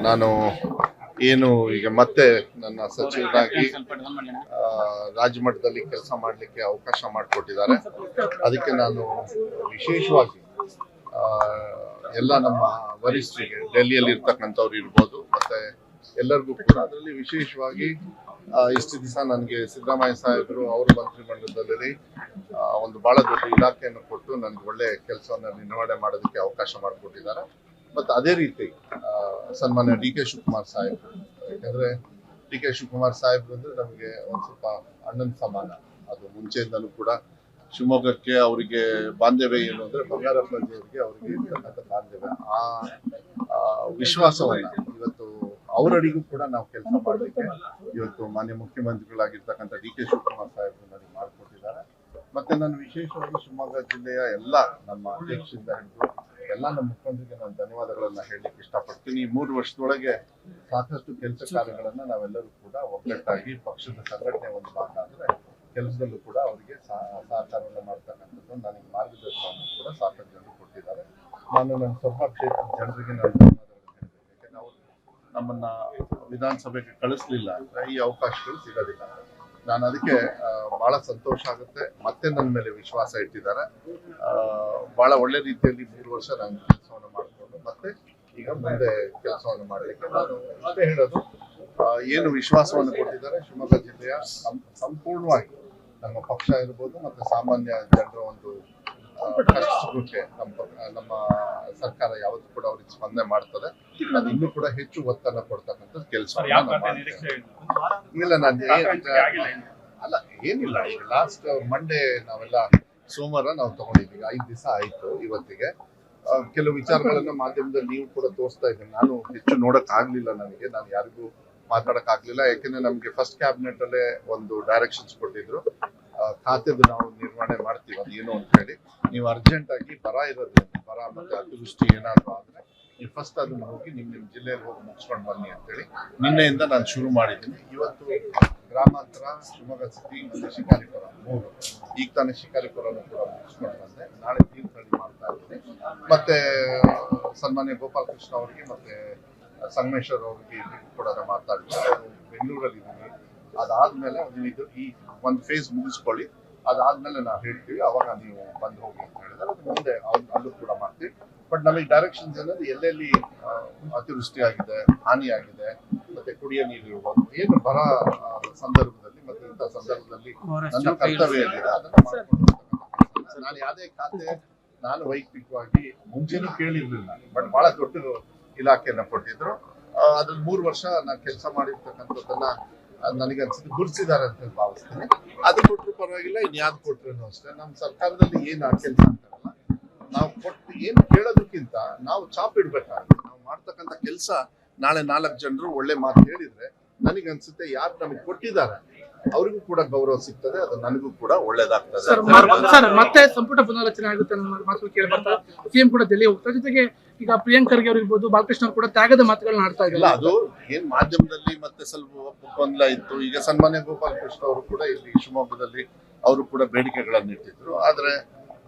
ನಾನು ಏನು ಈಗ ಮತ್ತೆ ನನ್ನ ಸಚಿವರಾಗಿ ರಾಜ್ಯ ಮಟ್ಟದಲ್ಲಿ ಕೆಲಸ ಮಾಡಲಿಕ್ಕೆ ಅವಕಾಶ ಮಾಡಿಕೊಟ್ಟಿದ್ದಾರೆ. ಅದಕ್ಕೆ ನಾನು ವಿಶೇಷವಾಗಿ ಎಲ್ಲ ನಮ್ಮ ವರಿಷ್ಠರಿಗೆ ಡೆಲ್ಲಿಯಲ್ಲಿ ಇರ್ತಕ್ಕಂಥವ್ರು ಇರ್ಬೋದು ಮತ್ತೆ ಎಲ್ಲರಿಗೂ ಕೂಡ ಅದರಲ್ಲಿ ವಿಶೇಷವಾಗಿ ಇಷ್ಟು ದಿವಸ ನನಗೆ ಸಿದ್ದರಾಮಯ್ಯ ಸಾಹೇಬರು ಅವರ ಮಂತ್ರಿಮಂಡಲದಲ್ಲಿ ಒಂದು ಬಹಳ ದೊಡ್ಡ ಇಲಾಖೆಯನ್ನು ಕೊಟ್ಟು ನನಗೆ ಒಳ್ಳೆ ಕೆಲಸವನ್ನು ನಿರ್ವಹಣೆ ಮಾಡೋದಕ್ಕೆ ಅವಕಾಶ ಮಾಡಿಕೊಟ್ಟಿದ್ದಾರೆ. ಮತ್ತು ಅದೇ ರೀತಿ ಸನ್ಮಾನ್ಯ ಡಿ.ಕೆ. ಶಿವಕುಮಾರ್ ಸಾಹೇಬರು, ಯಾಕಂದ್ರೆ ಡಿ.ಕೆ. ಶಿವಕುಮಾರ್ ಸಾಹೇಬರು ಅಂದ್ರೆ ನಮಗೆ ಒಂದು ಸ್ವಲ್ಪ ಅಣ್ಣನ ಸಮಾನ. ಅದು ಮುಂಚೆಯಿಂದಲೂ ಕೂಡ ಶಿವಮೊಗ್ಗಕ್ಕೆ ಅವರಿಗೆ ಬಾಂಧವ್ಯ ಏನು ಅಂದ್ರೆ ಬಂಗಾರಪ್ಪನವರಿಗೆ ಅವರಿಗೆ ಇರ್ತಕ್ಕಂಥ ಬಾಂಧವ್ಯ, ಆ ವಿಶ್ವಾಸವನ್ನ ಇವತ್ತು ಅವರಡಿಗೂ ಕೂಡ ನಾವು ಕೆಲಸ ಮಾಡಲಿಕ್ಕೆ ಇವತ್ತು ಮಾನ್ಯ ಮುಖ್ಯಮಂತ್ರಿಗಳಾಗಿರ್ತಕ್ಕಂಥ ಡಿ.ಕೆ. ಶಿವಕುಮಾರ್ ಸಾಹೇಬರು ನನಗೆ ಮಾಡಿಕೊಟ್ಟಿದ್ದಾರೆ. ಮತ್ತೆ ನಾನು ವಿಶೇಷವಾಗಿ ಶಿವಮೊಗ್ಗ ಜಿಲ್ಲೆಯ ಎಲ್ಲ ನಮ್ಮ ಅಧ್ಯಕ್ಷರಿಂದ ಹಿಡಿದು ಎಲ್ಲ ನಮ್ಮ ಮುಖ್ಯಮಂತ್ರಿಗೆ ನಾನು ಧನ್ಯವಾದಗಳನ್ನ ಹೇಳಲಿಕ್ಕೆ ಇಷ್ಟಪಡ್ತೀನಿ. ಈ 3 ವರ್ಷದೊಳಗೆ ಸಾಕಷ್ಟು ಕೆಲಸ ಕಾರ್ಯಗಳನ್ನ ನಾವೆಲ್ಲರೂ ಕೂಡ ಒಗ್ಗಟ್ಟಾಗಿ ಪಕ್ಷದ ಸಂಘಟನೆ ಒಂದು ಭಾಗ ಅಂದ್ರೆ ಕೆಲಸದಲ್ಲೂ ಕೂಡ ಅವರಿಗೆ ಸಹಕಾರವನ್ನು ಮಾಡ್ತಕ್ಕಂಥದ್ದು ನನಗೆ ಮಾರ್ಗದರ್ಶನವನ್ನು ಕೂಡ ಸಾಕಷ್ಟು ಜನರು ಕೊಟ್ಟಿದ್ದಾರೆ. ನಾನು ನನ್ನ ಸಭಾ ಕ್ಷೇತ್ರದ ಜನರಿಗೆ ನಾನು ಧನ್ಯವಾದಗಳನ್ನು ಹೇಳ್ಬೇಕು. ಯಾಕಂದ್ರೆ ಅವರು ನಮ್ಮನ್ನ ವಿಧಾನಸಭೆಗೆ ಕಳಿಸ್ಲಿಲ್ಲ ಅಂದ್ರೆ ಈ ಅವಕಾಶಗಳು ಸಿಗೋದಿಲ್ಲ. ನಾನು ಅದಕ್ಕೆ ಬಹಳ ಸಂತೋಷ ಆಗುತ್ತೆ. ಮತ್ತೆ ನನ್ನ ಮೇಲೆ ವಿಶ್ವಾಸ ಇಟ್ಟಿದ್ದಾರೆ. ಬಹಳ ಒಳ್ಳೆ ರೀತಿಯಲ್ಲಿ 3 ವರ್ಷ ನಾನು ಕೆಲಸವನ್ನು ಮಾಡಿಕೊಂಡು ಮತ್ತೆ ಈಗ ಮುಂದೆ ಕೆಲಸವನ್ನು ಮಾಡಲಿಕ್ಕೆ ನಾನು ಅಷ್ಟೇ ಹೇಳೋದು, ಏನು ವಿಶ್ವಾಸವನ್ನು ಕೊಟ್ಟಿದ್ದಾರೆ ಶಿವಮೊಗ್ಗ ಜಿಲ್ಲೆಯ ಸಂಪೂರ್ಣವಾಗಿ ನಮ್ಮ ಪಕ್ಷ ಇರ್ಬೋದು ಮತ್ತೆ ಸಾಮಾನ್ಯ ಜನರ ಒಂದು ಕಷ್ಟಕ್ಕೆ ನಮ್ಮ ಸರ್ಕಾರ ಯಾವತ್ತೂ ಕೂಡ ಅವ್ರಿಗೆ ಸ್ಪಂದನೆ ಮಾಡ್ತದೆ. ಅದು ಇನ್ನೂ ಕೂಡ ಹೆಚ್ಚು ಒತ್ತನ್ನು ಕೊಡ್ತಕ್ಕಂಥ ಕೆಲಸ ಇಲ್ಲ. ನಾನು ಅಲ್ಲ ಏನಿಲ್ಲ, ಈಗ ಲಾಸ್ಟ್ ಮಂಡೇ ನಾವೆಲ್ಲ ಸೋಮವಾರ ನಾವು ತಗೊಂಡಿದ್ದೀವಿ, 5 ದಿವಸ ಆಯ್ತು ಇವತ್ತಿಗೆ. ಕೆಲವು ವಿಚಾರಗಳನ್ನ ಮಾಧ್ಯಮದಲ್ಲಿ ನೀವು ಕೂಡ ತೋರಿಸ್ತಾ ಇದ್ದೀನಿ. ನಾನು ಹೆಚ್ಚು ನೋಡಕ್ ಆಗ್ಲಿಲ್ಲ, ನಾನು ಯಾರಿಗೂ ಮಾತಾಡಕ್ ಆಗ್ಲಿಲ್ಲ. ಯಾಕೆಂದ್ರೆ ನಮ್ಗೆ ಫಸ್ಟ್ ಕ್ಯಾಬಿನೆಟ್ ಅಲ್ಲೇ ಒಂದು ಡೈರೆಕ್ಷನ್ಸ್ ಕೊಟ್ಟಿದ್ರು, ಖಾತೆದು ನಾವು ನಿರ್ವಹಣೆ ಮಾಡ್ತೀವಿ ಅದೇನು ಅಂತ ಹೇಳಿ. ನೀವು ಅರ್ಜೆಂಟ್ ಆಗಿ ಬರ ಇರೋದ್ರಿಂದ, ಬರ ಮತ್ತೆ ಅತಿವೃಷ್ಟಿ ಏನಾದ್ರು ಆದ್ರೆ ನೀವು ಫಸ್ಟ್ ಅದನ್ನ ಹೋಗಿ ನಿಮ್ ಜಿಲ್ಲೆಯಲ್ಲಿ ಹೋಗಿ ಮುಗಿಸ್ಕೊಂಡು ಬನ್ನಿ ಅಂತೇಳಿ ನಿನ್ನೆಯಿಂದ ನಾನು ಶುರು ಮಾಡಿದ್ದೀನಿ. ಇವತ್ತು ಗ್ರಾಮಾಂತರ, ಶಿವಮೊಗ್ಗ ಸಿಟಿ ಮತ್ತೆ ಶಿಕಾರಿಪುರ 3, ಈಗ ತಾನೇ ಶಿಕಾರಿಪುರನು ಕೂಡ ಮುಗಿಸ್ಕೊಂಡು ಬಂದೆ. ನಾಳೆ ತೀರ್ಥಹಳ್ಳಿ ಮಾಡ್ತಾ ಇದ್ದೀನಿ. ಮತ್ತೆ ಸನ್ಮಾನ್ಯ ಗೋಪಾಲ್ ಕೃಷ್ಣ ಅವರಿಗೆ ಮತ್ತೆ ಸಂಗಮೇಶ್ವರ್ ಅವರಿಗೆ ಕೂಡ ಮಾತಾಡ್ತಾರೆ. ಬೆಂಗಳೂರಲ್ಲಿ ಇದ್ದೀನಿ. ಅದಾದ್ಮೇಲೆ ಈ ಒಂದು ಫೇಸ್ ಮುಗಿಸ್ಕೊಳ್ಳಿ, ಅದಾದ್ಮೇಲೆ ನಾವು ಹೇಳ್ತೀವಿ, ಅವಾಗ ನೀವು ಬಂದು ಹೋಗಿ ಅಂತ ಹೇಳಿದ್ರೆ ಅದು ಮುಂದೆ ಅಲ್ಲೂ ಕೂಡ ಮಾಡ್ತೀವಿ. ಬಟ್ ನಮಗೆ ಡೈರೆಕ್ಷನ್ಸ್ ಅನ್ನೋದು ಎಲ್ಲೆಲ್ಲಿ ಅತಿವೃಷ್ಟಿ ಆಗಿದೆ, ಹಾನಿ ಆಗಿದೆ, ಮತ್ತೆ ಕುಡಿಯೋ ನೀರು ಇರ್ಬೋದು, ಏನು ಬರ ಸಂದರ್ಭದಲ್ಲಿ ಮತ್ತೆ ಇಂಥ ಸಂದರ್ಭದಲ್ಲಿ ನನ್ನ ಕರ್ತವ್ಯ ಏನಿದೆ ಅದನ್ನ ಮಾಡ್ಕೊಂಡು ನಾನು ಯಾವುದೇ ಖಾತೆ ನಾನು ವೈಯಕ್ತಿಕವಾಗಿ ಮುಂಚೆನೂ ಕೇಳಿರ್ಲಿಲ್ಲ. ಬಟ್ ಬಹಳ ದೊಡ್ಡ ಇಲಾಖೆಯನ್ನ ಕೊಟ್ಟಿದ್ರು. ಅದ್ರಲ್ಲಿ 3 ವರ್ಷ ನಾನು ಕೆಲಸ ಮಾಡಿರ್ತಕ್ಕಂಥದ್ದನ್ನ ನನಗನ್ಸಿದ್ದು ಗುರುತಿಸಿದ್ದಾರೆ ಅಂತ ಭಾವಿಸ್ತೀನಿ. ಅದು ಕೊಟ್ಟರು ಪರವಾಗಿಲ್ಲ, ಇನ್ಯಾವ್ದು ಕೊಟ್ರು ಅಷ್ಟೇ. ನಮ್ಮ ಸರ್ಕಾರದಲ್ಲಿ ಏನು ಕೆಲಸ ಅಂತಾರಲ್ಲ, ನಾವು ಕೊಟ್ಟು ಏನು ಕೇಳೋದಕ್ಕಿಂತ ನಾವು ಚಾಪ್ ಇಡ್ಬೇಕಾಗುತ್ತೆ. ನಾವು ಮಾಡ್ತಕ್ಕಂಥ ಕೆಲಸ ನಾಳೆ 4 ಜನರು ಒಳ್ಳೆ ಮಾತು ಹೇಳಿದ್ರೆ ನನಗನ್ಸುತ್ತೆ ಯಾರು ನಮಗೆ ಕೊಟ್ಟಿದ್ದಾರೆ ಅವರಿಗೂ ಕೂಡ ಗೌರವ ಸಿಗ್ತದೆ, ಅದು ನನಗೂ ಕೂಡ ಒಳ್ಳೇದಾಗ್ತದೆ. ಸರ್ ಮತ್ತೆ ಸಂಪುಟ ಪುನರಚನೆ ಆಗುತ್ತೆ ಅನ್ನೋ ಮಾತು ಕೇಳಿ ಬರ್ತಾರೆ. ಸಿಎಂ ಕೂಡ ಡೆಲ್ಲಿ ಹೋಗ್ತಾರೆ. ಜೊತೆಗೆ ಈಗ ಪ್ರಿಯಾಂಕ್ ಖರ್ಗೆ ಅವರು ಇರ್ಬೋದು, ಬಾಲಕೃಷ್ಣ ಅವರು ಕೂಡ ತ್ಯಾಗದ ಮಾತುಗಳನ್ನ ಆಡ್ತಾ ಇದ್ದಾರೆ. ಅದು ಏನ್ ಮಾಧ್ಯಮದಲ್ಲಿ ಮತ್ತೆ ಸ್ವಲ್ಪ ಗೊಂದಲ ಇತ್ತು. ಈಗ ಸನ್ಮಾನ್ಯ ಗೋಪಾಲ್ ಕೃಷ್ಣ ಅವರು ಕೂಡ ಇಲ್ಲಿ ಶಿವಮೊಗ್ಗದಲ್ಲಿ ಅವರು ಕೂಡ ಬೇಡಿಕೆಗಳನ್ನು ಇಟ್ಟಿದ್ರು. ಆದ್ರೆ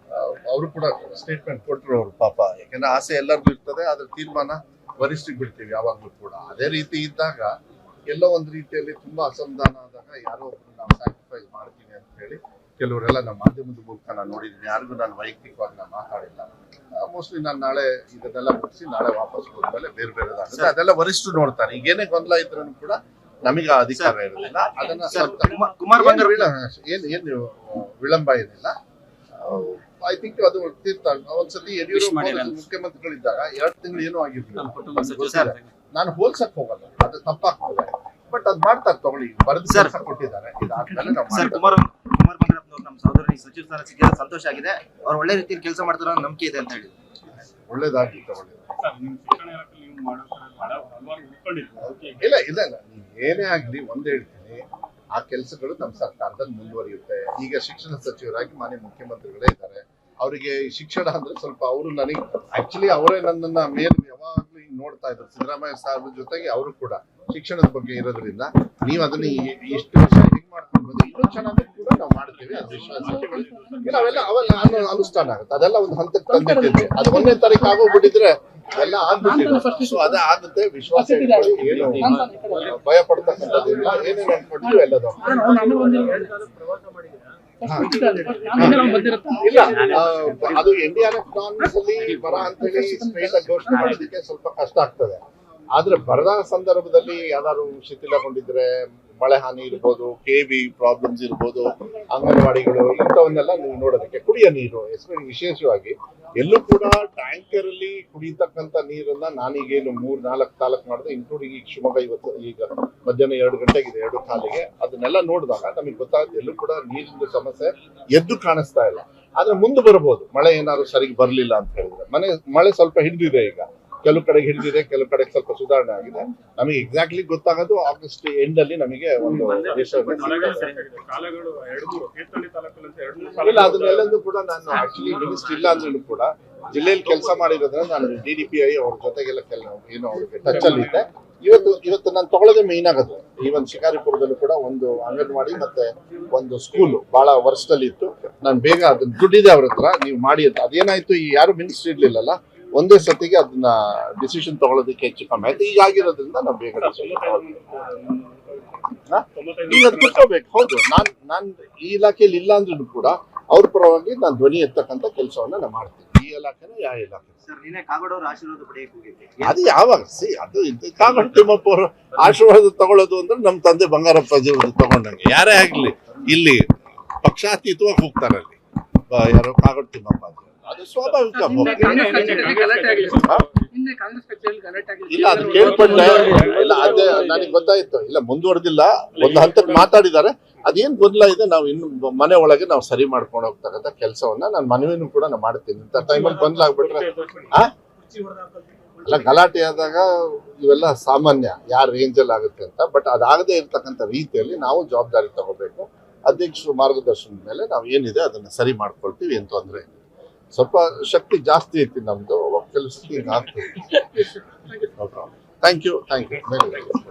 ಅವರು ಕೂಡ ಸ್ಟೇಟ್ಮೆಂಟ್ ಕೊಟ್ಟರು ಅವರು ಪಾಪ. ಯಾಕಂದ್ರೆ ಆಸೆ ಎಲ್ಲರಿಗೂ ಇರ್ತದೆ, ಆದ್ರೆ ತೀರ್ಮಾನ ವರಿಷ್ಠರಿಗೆ ಬಿಡ್ತೀವಿ ಯಾವಾಗ್ಲೂ ಕೂಡ. ಅದೇ ರೀತಿ ಇದ್ದಾಗ ಎಲ್ಲೋ ಒಂದು ರೀತಿಯಲ್ಲಿ ತುಂಬಾ ಅಸಮಾಧಾನ ಆದಾಗ ಯಾರೋ ಒಬ್ರು ನಾವು ಸ್ಯಾಕ್ರಿಫೈಸ್ ಮಾಡ್ತೀವಿ ಅಂತ ಹೇಳಿ ಕೆಲವರೆಲ್ಲ ನಮ್ಮ ಮಾಧ್ಯಮದ ಮೂಲಕ ನಾನು ನೋಡಿದ್ದೀನಿ. ಯಾರಿಗೂ ನಾನು ವೈಯಕ್ತಿಕವಾಗಿ ನಾನು ಮಾತಾಡಿಲ್ಲ. ಮೋಸ್ಟ್ಲಿ ನಾನು ನಾಳೆ ಇದನ್ನೆಲ್ಲ ಮುಗಿಸಿ ನಾಳೆ ವಾಪಸ್ ಹೋದ್ಮೇಲೆ ಬೇರೆ ಬೇರೆದಾಗುತ್ತೆ, ಅದೆಲ್ಲ ವರಿಷ್ಠರು ನೋಡ್ತಾರೆ. ಈಗ ಏನೇ ಗೊಂದಲ ಇದ್ರೂ ಕೂಡ ನಮಗೆ ಅಧಿಕಾರ ಇರೋದಿಲ್ಲ. ಅದನ್ನ ಏನು ವಿಳಂಬ ಏನಿಲ್ಲ. ಐ ಥಿಂಕ್ ಅದು ಒಂದ್ಸತಿ ಯಡಿಯೂರಪ್ಪ ಮುಖ್ಯಮಂತ್ರಿಗಳಿದ್ದಾಗ 2 ತಿಂಗಳು ಏನೂ ಆಗಿರ್ಲಿಲ್ಲ. ನಾನು ಹೋಲ್ಸಕ್ ಹೋಗಲ್ಲ, ಅದು ತಪ್ಪಾಗ್ತದೆ. ಬಟ್ ಅದ್ ಮಾಡ್ತಾರೆ, ತಗೊಳ್ಳಿ, ಬರೆದು ಕೆಲಸ ಕೊಟ್ಟಿದ್ದಾರೆ. ಇದಾದ್ಮೇಲೆ ನಮ್ಮ ಸಹೋದರಿ ಸಚಿವ ಸ್ಥಾನ ಸಿಕ್ಕಿದ ಸಂತೋಷ ಆಗಿದೆ. ಅವ್ರು ಒಳ್ಳೆ ರೀತಿಯಲ್ಲಿ ಕೆಲಸ ಮಾಡ್ತಾರ ನಂಬಿಕೆ ಇದೆ ಅಂತ ಹೇಳಿ ಒಳ್ಳೇದಾಗಿ ತಗೊಳ್ಳಿ. ಇಲ್ಲ ಇಲ್ಲ ಇಲ್ಲ, ನೀವು ಏನೇ ಆಗ್ಲಿ ಒಂದೇ ಹೇಳ್ತೀನಿ, ಆ ಕೆಲಸಗಳು ನಮ್ಮ ಸರ್ಕಾರದಲ್ಲಿ ಮುಂದುವರಿಯುತ್ತೆ. ಈಗ ಶಿಕ್ಷಣ ಸಚಿವರಾಗಿ ಮಾನ್ಯ ಮುಖ್ಯಮಂತ್ರಿಗಳೇ ಇದ್ದಾರೆ. ಅವರಿಗೆ ಶಿಕ್ಷಣ ಅಂದ್ರೆ ಸ್ವಲ್ಪ ಅವರು ನನಗೆ ಆಕ್ಚುಲಿ ಅವರೇ ನನ್ನನ್ನ ಮೇಲ್ ಯಾವಾಗ್ಲೂ ಹಿಂಗ್ ನೋಡ್ತಾ ಇದ್ರು. ಸಿದ್ದರಾಮಯ್ಯ ಸಾಹೇಬ್ರ ಜೊತೆಗೆ ಅವರು ಕೂಡ ಶಿಕ್ಷಣದ ಬಗ್ಗೆ ಇರೋದ್ರಿಂದ ನೀವು ಅದನ್ನ ಇಷ್ಟು ವರ್ಷ ಹಿಂಗ್ ಮಾಡ್ಕೊಂಡು ಬಂದ್ರೆ ಇನ್ನೂ ಚೆನ್ನಾಗಿ ಕೂಡ ನಾವು ಮಾಡ್ತೀವಿ. ಅದು ವಿಶ್ವಾಸ ಅವೆಲ್ಲ ಅನುಷ್ಠಾನ ಆಗುತ್ತೆ. ಅದೆಲ್ಲ ಒಂದು ಹಂತಕ್ಕೆ ತಂದಿಟ್ಟಿದ್ವಿ. ಅದು 1ನೇ ತಾರೀಕು ಆಗೋಗ್ಬಿಟ್ಟಿದ್ರೆ ಎಲ್ಲ ಆಗ್ಬಿಟ್ಟಿದೆ. ಸೊ ಅದೇ ಆಗುತ್ತೆ, ವಿಶ್ವಾಸ ಇಟ್ಕೊಳ್ಳಿ, ಏನು ಭಯ ಪಡ್ತಕ್ಕಂಥದ್ದಿಲ್ಲ, ಏನೇನು ಅನ್ಕೊಂಡಿದ್ವಿ ಎಲ್ಲದು ಇಲ್ಲ. ಅದು NDRF ನಾರ್ಮ್ಸ್ ಅಲ್ಲಿ ಬರ ಅಂತೇಳಿ ಸ್ಟ್ರೇಟ್ ಆಗಿ ಘೋಷಣೆ ಮಾಡೋದಕ್ಕೆ ಸ್ವಲ್ಪ ಕಷ್ಟ ಆಗ್ತದೆ. ಆದ್ರೆ ಬರದ ಸಂದರ್ಭದಲ್ಲಿ ಯಾವ್ದಾದ್ರು ಶಿಥಿಲಗೊಂಡಿದ್ರೆ ಮಳೆ ಹಾನಿ ಇರ್ಬೋದು, KV ಪ್ರಾಬ್ಲಮ್ಸ್ ಇರ್ಬೋದು, ಅಂಗನವಾಡಿಗಳು ಇಂಥವನ್ನೆಲ್ಲ ನೀವು ನೋಡೋದಕ್ಕೆ, ಕುಡಿಯೋ ನೀರು ವಿಶೇಷವಾಗಿ ಎಲ್ಲೂ ಕೂಡ ಟ್ಯಾಂಕರ್ ಅಲ್ಲಿ ಕುಡಿಯತಕ್ಕಂತ ನೀರನ್ನ ನಾನೀಗೇನು 3-4 ತಾಲೂಕು ಮಾಡಿದೆ, ಇನ್ಕ್ಲೂಡಿಂಗ್ ಈಗ ಶಿವಮೊಗ್ಗ ಇವತ್ತು ಈಗ ಮಧ್ಯಾಹ್ನ 2 ಗಂಟೆಗಿದೆ 2 ಕಾಲಿಗೆ ಅದನ್ನೆಲ್ಲ ನೋಡಿದಾಗ ನಮಗೆ ಗೊತ್ತಾಗುತ್ತೆ ಎಲ್ಲೂ ಕೂಡ ನೀರಿನ ಸಮಸ್ಯೆ ಎದ್ದು ಕಾಣಿಸ್ತಾ ಇಲ್ಲ. ಆದ್ರೆ ಮುಂದೆ ಬರ್ಬೋದು ಮಳೆ ಏನಾದ್ರು ಸರಿಗೆ ಬರ್ಲಿಲ್ಲ ಅಂತ ಹೇಳಿದ್ರೆ. ಮಳೆ ಸ್ವಲ್ಪ ಹಿಡಿದಿದೆ, ಈಗ ಕೆಲವು ಕಡೆಗೆ ಹಿಡಿದಿದೆ, ಕೆಲವು ಕಡೆಗೆ ಸ್ವಲ್ಪ ಸುಧಾರಣೆ ಆಗಿದೆ. ನಮಗೆ ಎಕ್ಸಾಕ್ಟ್ಲಿ ಗೊತ್ತಾಗೋದು ಆಗಸ್ಟ್ ಎಂಡ್ ಅಲ್ಲಿ ನಮಗೆ ಒಂದು ಇಲ್ಲ. ಅದನ್ನೆಲ್ಲಂದು ಕೂಡ ನಾನು ಆಕ್ಚುಲಿ ಮಿನಿಸ್ಟರ್ ಇಲ್ಲ ಅಂದ್ರೂ ಕೂಡ ಜಿಲ್ಲೆಯಲ್ಲಿ ಕೆಲಸ ಮಾಡಿರೋದ್ರಿಂದ ನಾನು DDPI ಅವ್ರ ಜೊತೆಗೆಲ್ಲ ಏನೋ ಅವ್ರಿಗೆ ಟಚ್ ಅಲ್ಲಿ ಇದ್ದೆ. ಇವತ್ತು ನಾನು ತಗೊಳ್ಳೋದೇ ಮೇನ್ ಆಗೋದು. ಈವನ್ ಶಿಕಾರಿಪುರದಲ್ಲೂ ಕೂಡ ಒಂದು ಅಂಗನವಾಡಿ ಮತ್ತೆ ಒಂದು ಸ್ಕೂಲ್ ಬಹಳ ವರ್ಷದಲ್ಲಿ ಇತ್ತು. ನಾನು ಬೇಗ ಅದನ್ನ ದುಡ್ಡಿದೆ ಅವ್ರ ಹತ್ರ, ನೀವು ಮಾಡಿ ಅಂತ. ಅದೇನಾಯ್ತು, ಈ ಯಾರು ಮಿನಿಸ್ಟರ್ ಇರ್ಲಿಲ್ಲಲ್ಲ, ಒಂದೇ ಸತಿಗೆ ಅದನ್ನ ಡಿಸಿಷನ್ ತಗೊಳ್ಳೋದಕ್ಕೆ ಹೆಚ್ಚು ಕಮ್ಮಿ ಆಯ್ತು. ಈಗ ಆಗಿರೋದ್ರಿಂದ ನಾವು ಬೇಗ ಈಗ ಅದು ಕುತ್ಕೋಬೇಕು. ಹೌದು, ನಾನ್ ಈ ಇಲಾಖೆಯಲ್ಲಿ ಇಲ್ಲ ಅಂದ್ರೂ ಕೂಡ ಅವ್ರ ಪರವಾಗಿ ನಾನು ಧ್ವನಿ ಎತ್ತಕ್ಕಂತ ಕೆಲಸವನ್ನ ನಾನು ಮಾಡ್ತೀನಿ. ಈ ಇಲಾಖೆನ ಯಾವ ಇಲಾಖೆ ಅದು ಯಾವಾಗ ಅದು ಕಾಗೋಡು ತಿಮ್ಮಪ್ಪ ಅವರು ಆಶೀರ್ವಾದ ತಗೊಳ್ಳೋದು ಅಂದ್ರೆ ನಮ್ಮ ತಂದೆ ಬಂಗಾರಪ್ಪ ತಗೊಂಡಂಗೆ ಯಾರೇ ಆಗ್ಲಿ ಇಲ್ಲಿ ಪಕ್ಷಾತೀತವಾಗಿ ಹೋಗ್ತಾರೆ. ಅಲ್ಲಿ ಯಾರೋ ಕಾಗೋಡು ತಿಮ್ಮಪ್ಪ ಅದು ಸ್ವಾಭಾವಿಕ. ಇಲ್ಲ ಅದು ಕೇಳ್ಪಟ್ಟೆ ಇಲ್ಲ, ಅದೇ ನನಗೆ ಗೊತ್ತಾಯ್ತು. ಇಲ್ಲ ಮುಂದುವರೆದಿಲ್ಲ, ಒಂದು ಹಂತಕ್ಕೆ ಮಾತಾಡಿದ್ದಾರೆ. ಅದೇನ್ ಗೊಂದಲ ಇದೆ ನಾವು ಇನ್ನು ಮನೆ ಒಳಗೆ ನಾವು ಸರಿ ಮಾಡ್ಕೊಂಡು ಹೋಗ್ತಕ್ಕಂಥ ಕೆಲಸವನ್ನ ನಾನು ಮನವಿನೂ ಕೂಡ ನಾನು ಮಾಡ್ತೀನಿ. ಇಂಥ ಟೈಮಲ್ಲಿ ಗೊಂದಲ ಆಗ್ಬಿಟ್ರೆ ಅಲ್ಲ, ಗಲಾಟೆ ಆದಾಗ ಇವೆಲ್ಲ ಸಾಮಾನ್ಯ, ಯಾರ ರೇಂಜಲ್ಲಿ ಆಗುತ್ತೆ ಅಂತ. ಬಟ್ ಅದಾಗದೇ ಇರ್ತಕ್ಕಂಥ ರೀತಿಯಲ್ಲಿ ನಾವು ಜವಾಬ್ದಾರಿ ತಗೋಬೇಕು. ಅಧ್ಯಕ್ಷರು ಮಾರ್ಗದರ್ಶನದ ಮೇಲೆ ನಾವು ಏನಿದೆ ಅದನ್ನ ಸರಿ ಮಾಡ್ಕೊಳ್ತೀವಿ, ಏನು ತೊಂದರೆ ಇಲ್ಲ. ಸ್ವಲ್ಪ ಶಕ್ತಿ ಜಾಸ್ತಿ ಐತಿ ನಮ್ದು ಕೆಲಸಕ್ಕೆ ಆಗ್ತದೆ. Thank you.